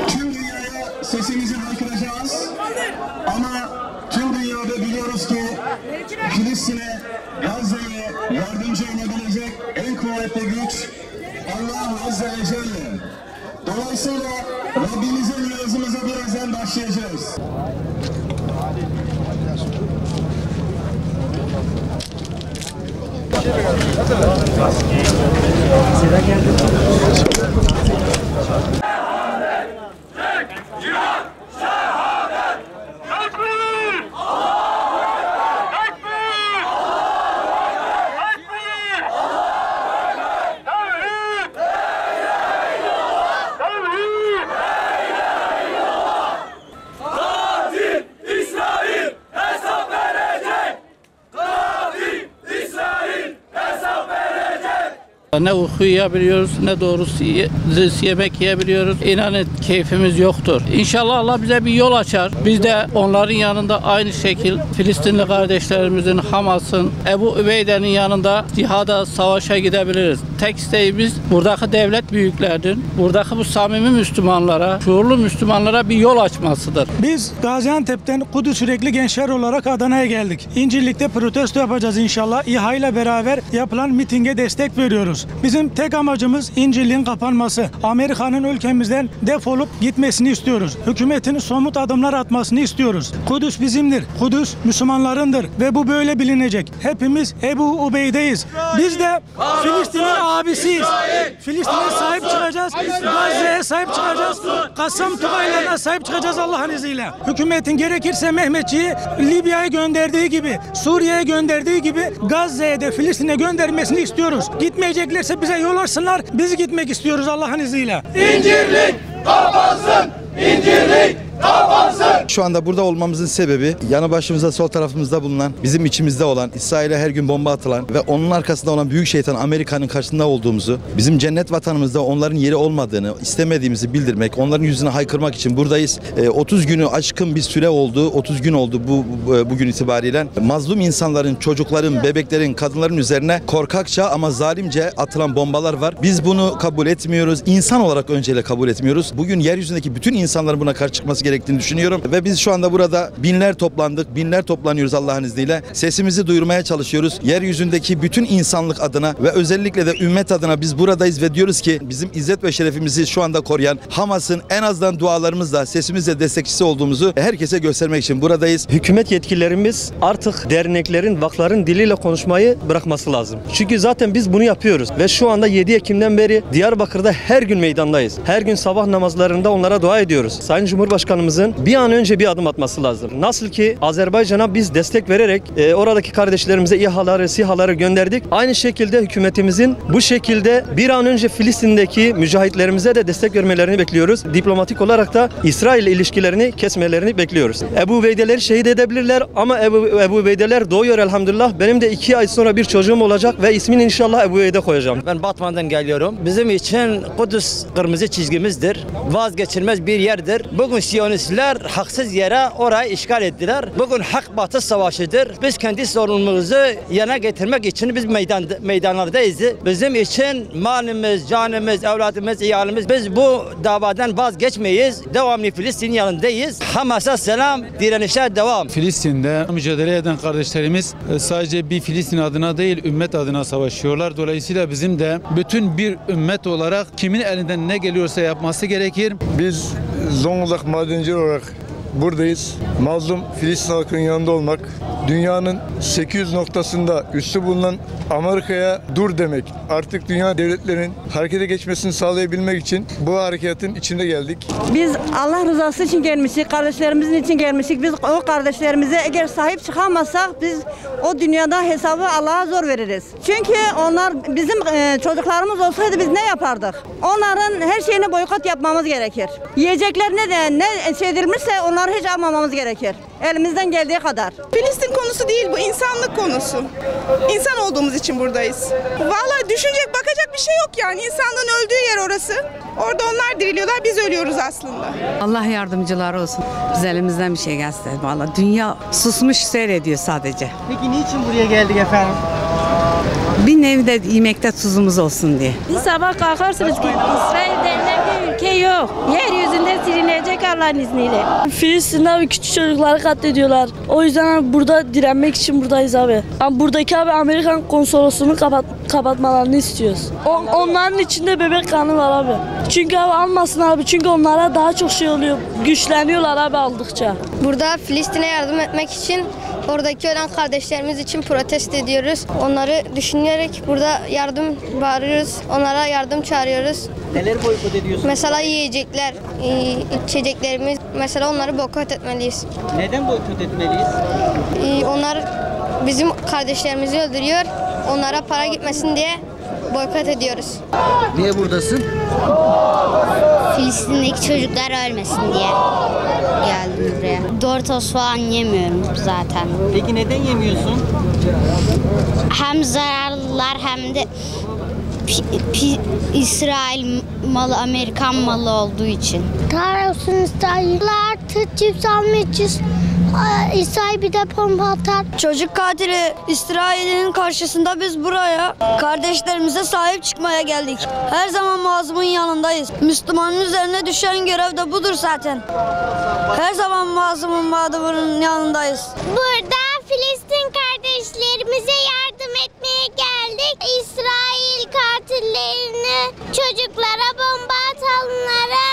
Tüm dünyaya sesimizi haykıracağız. Ama tüm dünyada biliyoruz ki Filistin'e, Gazze'ye yardımcı olabilecek en kuvvetli güç Allah Azze ve Celle. Dolayısıyla Rabbimize niyazımıza birazdan başlayacağız. Ne uyku yiyebiliyoruz, ne doğrusu yemek yiyebiliyoruz. İnanın keyfimiz yoktur. İnşallah Allah bize bir yol açar. Biz de onların yanında aynı şekil Filistinli kardeşlerimizin, Hamas'ın, Ebu Übeyde'nin yanında cihada, savaşa gidebiliriz. Tek isteğimiz buradaki devlet büyüklerinin, buradaki bu samimi Müslümanlara, şuurlu Müslümanlara bir yol açmasıdır. Biz Gaziantep'ten Kudüs Yürekli Gençler olarak Adana'ya geldik. İncirlik'te protesto yapacağız inşallah. İHA ile beraber yapılan mitinge destek veriyoruz. Bizim tek amacımız İncirlik'in kapanması. Amerika'nın ülkemizden defolup gitmesini istiyoruz. Hükümetin somut adımlar atmasını istiyoruz. Kudüs bizimdir. Kudüs Müslümanlarındır ve bu böyle bilinecek. Hepimiz Ebu Ubeyde'yiz. Biz de Filistin'in abisiyiz. Filistin'e sahip çıkacağız. Gazze'ye sahip çıkacağız. Kassam Tugaylarına sahip çıkacağız Allah'ın izniyle. Hükümetin gerekirse Mehmetçiği Libya'ya gönderdiği gibi, Suriye'ye gönderdiği gibi Gazze'ye de Filistin'e göndermesini istiyoruz. Gitmeyeceklerse bize yol açsınlar. Biz gitmek istiyoruz Allah'ın izniyle. İncirlik kapansın! İncirlik kapansın! Şu anda burada olmamızın sebebi yanı başımızda sol tarafımızda bulunan, bizim içimizde olan, İsrail'e her gün bomba atılan ve onun arkasında olan büyük şeytan Amerika'nın karşısında olduğumuzu, bizim cennet vatanımızda onların yeri olmadığını istemediğimizi bildirmek, onların yüzüne haykırmak için buradayız. 30 günü aşkın bir süre oldu, 30 gün oldu bugün itibariyle. Mazlum insanların, çocukların, bebeklerin, kadınların üzerine korkakça ama zalimce atılan bombalar var. Biz bunu kabul etmiyoruz. İnsan olarak önceyle kabul etmiyoruz. Bugün yeryüzündeki bütün insanların buna karşı çıkması gerektiğini düşünüyorum. Ve biz şu anda burada binler toplandık, binler toplanıyoruz Allah'ın izniyle. Sesimizi duyurmaya çalışıyoruz. Yeryüzündeki bütün insanlık adına ve özellikle de ümmet adına biz buradayız ve diyoruz ki bizim izzet ve şerefimizi şu anda koruyan Hamas'ın en azından dualarımızla, sesimizle destekçisi olduğumuzu herkese göstermek için buradayız. Hükümet yetkililerimiz artık derneklerin, vakların diliyle konuşmayı bırakması lazım. Çünkü zaten biz bunu yapıyoruz ve şu anda 7 Ekim'den beri Diyarbakır'da her gün meydandayız. Her gün sabah namazlarında onlara dua ediyoruz. Sayın Cumhurbaşkanımızın bir an önce bir adım atması lazım. Nasıl ki Azerbaycan'a biz destek vererek oradaki kardeşlerimize İHA'ları, SİHA'ları gönderdik. Aynı şekilde hükümetimizin bu şekilde bir an önce Filistin'deki mücahitlerimize de destek vermelerini bekliyoruz. Diplomatik olarak da İsrail ile ilişkilerini kesmelerini bekliyoruz. Ebu Ubeyde'leri şehit edebilirler ama Ebu Ubeyde'ler doğuyor elhamdülillah. Benim de 2 ay sonra bir çocuğum olacak ve ismini inşallah Ebu Ubeyde koyacağım. Ben Batman'dan geliyorum. Bizim için Kudüs kırmızı çizgimizdir. Vazgeçilmez bir yerdir. Bugün Siyonistler haksız yere orayı işgal ettiler. Bugün hak batı savaşıdır. Biz kendi sorunumuzu yerine getirmek için biz meydanlardayız. Bizim için malımız, canımız, evladımız, iyalimiz. Biz bu davadan vazgeçmeyiz. Devamlı Filistin yanındayız. Hamas'a selam, direnişe devam. Filistin'de mücadele eden kardeşlerimiz sadece bir Filistin adına değil, ümmet adına savaşıyorlar. Dolayısıyla bizim de bütün bir ümmet olarak kimin elinden ne geliyorsa yapması gerekir. Biz Zonguldak madenci olarak buradayız. Mazlum Filistin halkının yanında olmak, dünyanın 800 noktasında üssü bulunan Amerika'ya dur demek. Artık dünya devletlerinin harekete geçmesini sağlayabilmek için bu harekatın içinde geldik. Biz Allah rızası için gelmişik, kardeşlerimizin için gelmişik. Biz o kardeşlerimize eğer sahip çıkamazsak biz o dünyada hesabı Allah'a zor veririz. Çünkü onlar bizim çocuklarımız olsaydı biz ne yapardık? Onların her şeyini boykot yapmamız gerekir. Yiyecekler ne şey edilmişse onları hiç almamamız gerekir. Elimizden geldiği kadar. Filistin konusu değil, bu insanlık konusu. İnsan olduğumuz için buradayız. Vallahi düşünecek, bakacak bir şey yok yani. İnsanlığın öldüğü yer orası. Orada onlar diriliyorlar, biz ölüyoruz aslında. Allah yardımcıları olsun. Biz elimizden bir şey gelse. Vallahi dünya susmuş seyrediyor sadece. Peki niçin buraya geldik efendim? Bir nevi de yemekte tuzumuz olsun diye. Bir sabah kalkarsınız ki İsrail denilen bir ülke yok. Yeryüzünde silinecek Allah'ın izniyle. Filistin'de abi küçük çocukları katlediyorlar. O yüzden abi burada direnmek için buradayız abi. Ama buradaki abi Amerikan konsolosluğunu kapatmalarını istiyoruz. Onların içinde bebek kanı var abi. Çünkü abi almasın abi. Çünkü onlara daha çok şey oluyor. Güçleniyorlar abi aldıkça. Burada Filistin'e yardım etmek için oradaki ölen kardeşlerimiz için protesto ediyoruz. Onları düşünerek burada yardım bağırıyoruz. Onlara yardım çağırıyoruz. Neler boykot ediyorsunuz? Mesela yiyecekler, içeceklerimiz. Mesela onları boykot etmeliyiz. Neden boykot etmeliyiz? Onlar bizim kardeşlerimizi öldürüyor. Onlara para gitmesin diye boykot ediyoruz. Niye buradasın? Filistin'deki çocuklar ölmesin diye geldim buraya. Doritos falan yemiyorum zaten. Peki neden yemiyorsun? Hem zararlılar hem de İsrail malı, Amerikan malı olduğu için. Kahrolsun İsrailler, cips almayacağız. İsrail bir de pompa atar. Çocuk katili İsrail'in karşısında biz buraya kardeşlerimize sahip çıkmaya geldik. Her zaman mazlumun yanındayız. Müslümanın üzerine düşen görev de budur zaten. Her zaman mazlumun mağdurun yanındayız. Burada Filistin kardeşlerimize yardım etmeye geldik. İsrail katillerini, çocuklara bomba atanlara